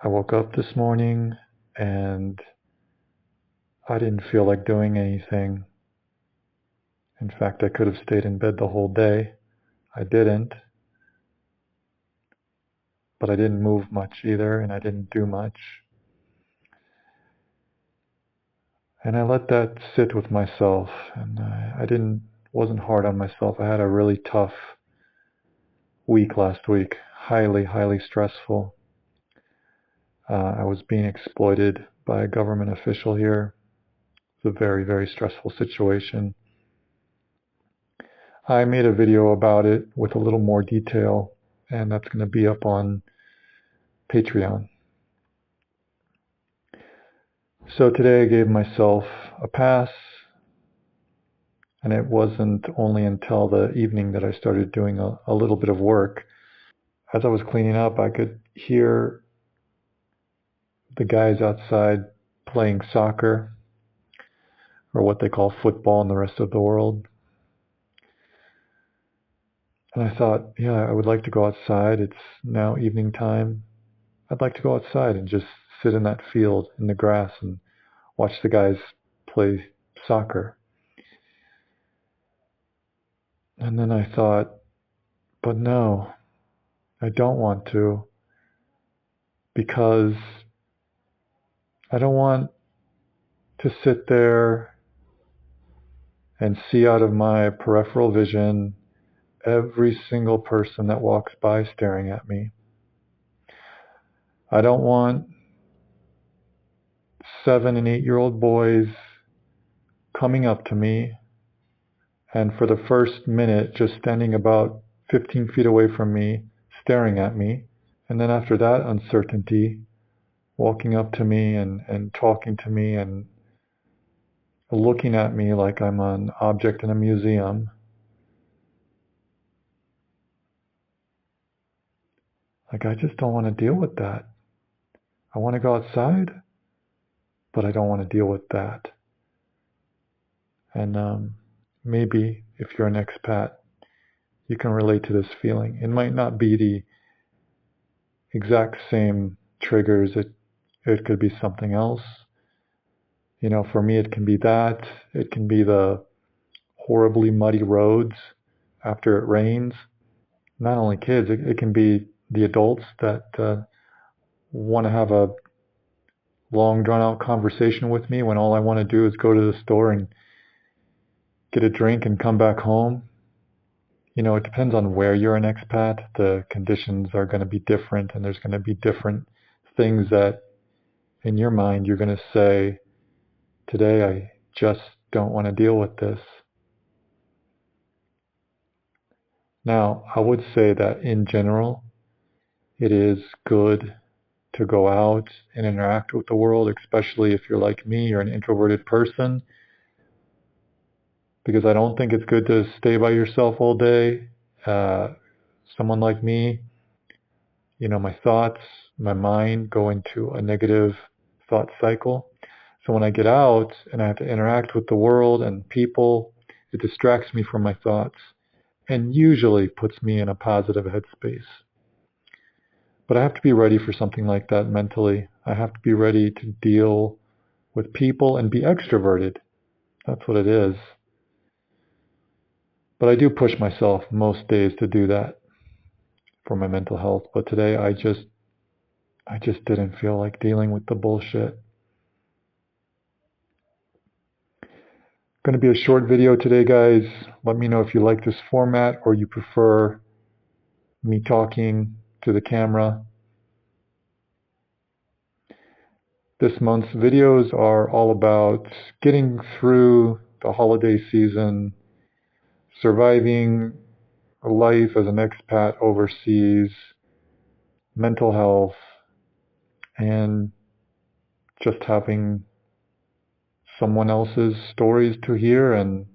I woke up this morning and I didn't feel like doing anything. In fact, I could have stayed in bed the whole day. I didn't, but I didn't move much either, and I didn't do much. And I let that sit with myself, and wasn't hard on myself. I had a really tough week last week, highly, highly stressful. I was being exploited by a government official here. It's a very, very stressful situation. I made a video about it with a little more detail, and that's going to be up on Patreon. So today I gave myself a pass, and it wasn't only until the evening that I started doing a little bit of work. As I was cleaning up, I could hear the guys outside playing soccer, or what they call football in the rest of the world. And I thought, yeah, I would like to go outside. It's now evening time. I'd like to go outside and just sit in that field in the grass and watch the guys play soccer. And then I thought, but no, I don't want to, because I don't want to sit there and see out of my peripheral vision every single person that walks by staring at me. I don't want 7 and 8-year-old boys coming up to me and for the first minute just standing about 15 feet away from me, staring at me. And then after that uncertainty, walking up to me and talking to me and looking at me like I'm an object in a museum. Like, I just don't want to deal with that. I want to go outside, but I don't want to deal with that. And maybe if you're an expat, you can relate to this feeling. It might not be the exact same triggers. It could be something else. You know, for me, it can be that. It can be the horribly muddy roads after it rains. Not only kids, it can be the adults that want to have a long, drawn-out conversation with me when all I want to do is go to the store and get a drink and come back home. You know, it depends on where you're an expat. The conditions are going to be different, and there's going to be different things that in your mind you're going to say, today I just don't want to deal with this. Now, I would say that in general, it is good to go out and interact with the world, especially if you're like me, you're an introverted person, because I don't think it's good to stay by yourself all day. Someone like me, you know, my thoughts, my mind go into a negative thought cycle. So when I get out and I have to interact with the world and people, it distracts me from my thoughts and usually puts me in a positive headspace. But I have to be ready for something like that mentally. I have to be ready to deal with people and be extroverted. That's what it is. But I do push myself most days to do that for my mental health. But today I just didn't feel like dealing with the bullshit. Going to be a short video today, guys. Let me know if you like this format or you prefer me talking to the camera. This month's videos are all about getting through the holiday season, surviving life as an expat overseas, mental health, and just having someone else's stories to hear and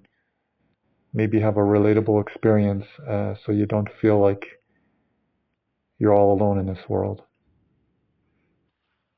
maybe have a relatable experience so you don't feel like you're all alone in this world.